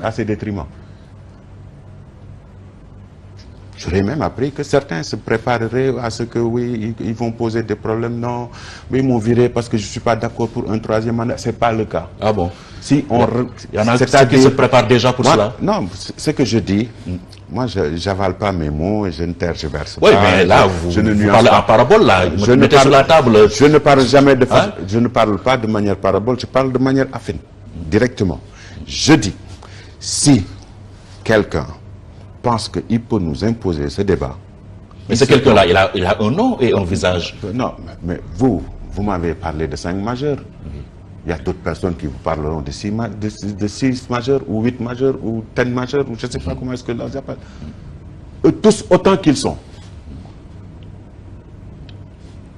à ses détriments. J'aurais même appris que certains se prépareraient à ce que, oui, ils vont poser des problèmes. Non, mais ils m'ont viré parce que je ne suis pas d'accord pour un troisième mandat. Ce n'est pas le cas. Ah bon? Si on... Il y en a qui se préparent déjà pour cela. Non, ce que je dis, moi, je n'avale pas mes mots et je ne tergiverse pas. Oui, mais là, vous parlez en parabole, là. Je ne mettez sur la table. Je ne parle jamais de façon... Je ne parle pas de manière parabole, je parle de manière affine, directement. Je dis, si quelqu'un pense qu'il peut nous imposer ce débat... Mais ce quelqu'un-là, il a un nom et un visage. Non, mais vous m'avez parlé de 5 majeurs. Il y a d'autres personnes qui vous parleront de 6 majeurs, ou 8 majeurs, ou 10 majeurs, ou je ne sais pas comment est-ce que l'on les appelle. Eux tous autant qu'ils sont.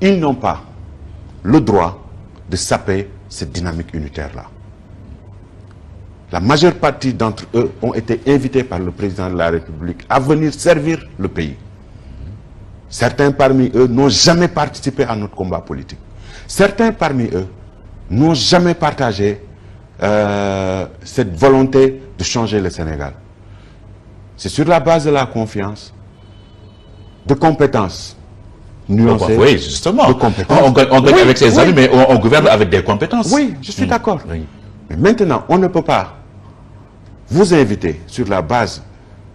Ils n'ont pas le droit de saper cette dynamique unitaire-là. La majeure partie d'entre eux ont été invités par le président de la République à venir servir le pays. Certains parmi eux n'ont jamais participé à notre combat politique. Certains parmi eux n'ont jamais partagé cette volonté de changer le Sénégal. C'est sur la base de la confiance, de compétences nuancées. Oui, justement. De compétences. On gagne avec ses amis, mais on gouverne avec des compétences. Oui, je suis d'accord. Oui. Mais maintenant, on ne peut pas vous inviter sur la base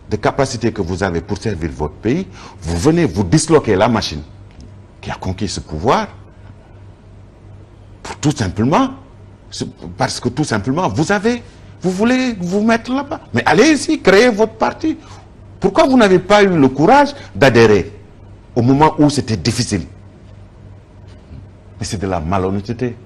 de capacités que vous avez pour servir votre pays. Vous venez vous disloquer la machine qui a conquis ce pouvoir pour tout simplement, parce que tout simplement, vous voulez vous mettre là-bas. Mais allez ici, créez votre parti. Pourquoi vous n'avez pas eu le courage d'adhérer au moment où c'était difficile? Mais c'est de la malhonnêteté.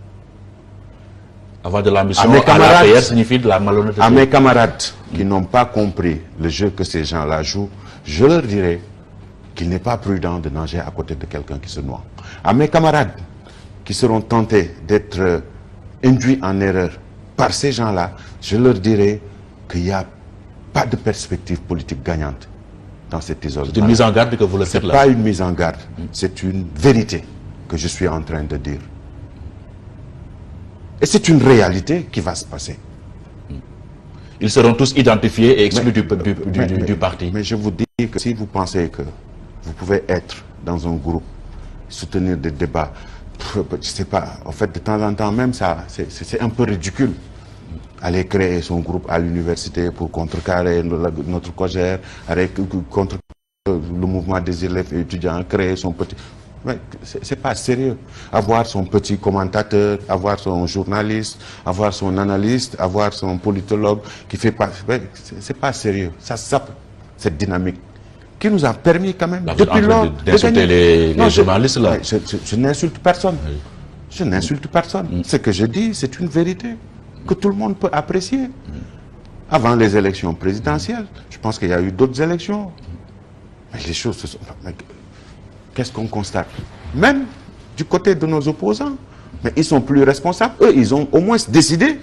Avoir de l'ambition à la PR signifie de la malhonnêteté. À mes camarades qui n'ont pas compris le jeu que ces gens-là jouent, je leur dirais qu'il n'est pas prudent de nager à côté de quelqu'un qui se noie. À mes camarades qui seront tentés d'être induits en erreur par ces gens-là, je leur dirais qu'il n'y a pas de perspective politique gagnante dans cette isolement. C'est une mise en garde que vous le faites là. Ce n'est pas une mise en garde, c'est une vérité que je suis en train de dire. Et c'est une réalité qui va se passer. Ils seront tous identifiés et exclus du parti. Mais je vous dis que si vous pensez que vous pouvez être dans un groupe, soutenir des débats, je ne sais pas, en fait, de temps en temps même, c'est un peu ridicule. Aller créer son groupe à l'université pour contrecarrer notre COJER, contre le mouvement des élèves et étudiants, créer son petit... Mais c'est pas sérieux. Avoir son petit commentateur, avoir son journaliste, avoir son analyste, avoir son politologue qui fait pas... C'est pas sérieux. Ça sape cette dynamique qui nous a permis quand même, depuis lors, d'insulter les journalistes là. Je n'insulte personne. Oui. Je n'insulte personne. Ce que je dis, c'est une vérité que tout le monde peut apprécier. Avant les élections présidentielles, je pense qu'il y a eu d'autres élections. Mais les choses se sont... Qu'est-ce qu'on constate? Même du côté de nos opposants, mais ils sont plus responsables. Eux, ils ont au moins décidé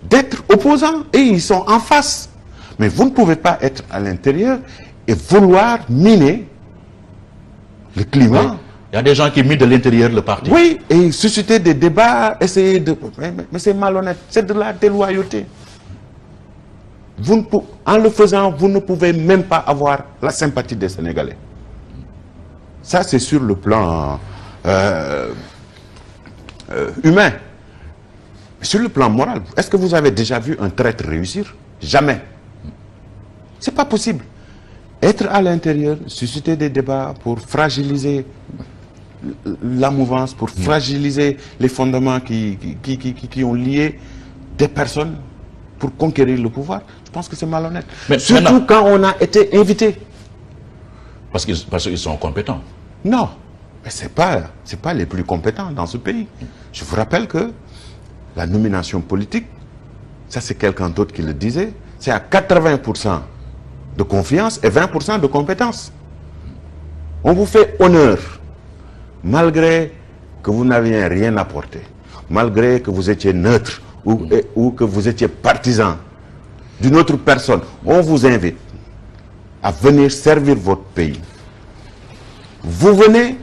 d'être opposants et ils sont en face. Mais vous ne pouvez pas être à l'intérieur et vouloir miner le climat. Oui. Il y a des gens qui minent de l'intérieur le parti. Oui, et susciter des débats, essayer de... Mais c'est malhonnête, c'est de la déloyauté. En le faisant, vous ne pouvez même pas avoir la sympathie des Sénégalais. Ça, c'est sur le plan humain. Sur le plan moral, est-ce que vous avez déjà vu un traître réussir? Jamais. C'est pas possible. Être à l'intérieur, susciter des débats pour fragiliser la mouvance, pour fragiliser les fondements qui ont lié des personnes pour conquérir le pouvoir, je pense que c'est malhonnête. Mais surtout quand on a été invité. Parce qu'ils sont compétents. Non, mais ce n'est pas les plus compétents dans ce pays. Je vous rappelle que la nomination politique, ça c'est quelqu'un d'autre qui le disait, c'est à 80% de confiance et 20% de compétence. On vous fait honneur, malgré que vous n'aviez rien apporté, malgré que vous étiez neutre ou que vous étiez partisan d'une autre personne. On vous invite à venir servir votre pays. Vous venez,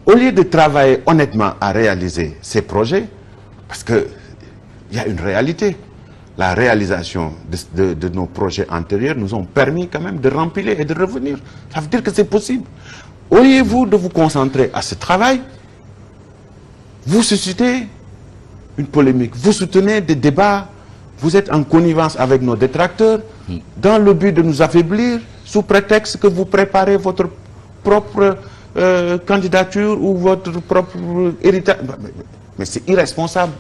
au lieu de travailler honnêtement à réaliser ces projets, parce qu'il y a une réalité. la réalisation de nos projets antérieurs nous ont permis quand même de remplir et de revenir. Ça veut dire que c'est possible. Auriez-vous de vous concentrer à ce travail, vous suscitez une polémique, vous soutenez des débats, vous êtes en connivence avec nos détracteurs, dans le but de nous affaiblir, sous prétexte que vous préparez votre propre candidature ou votre propre héritage. Mais c'est irresponsable.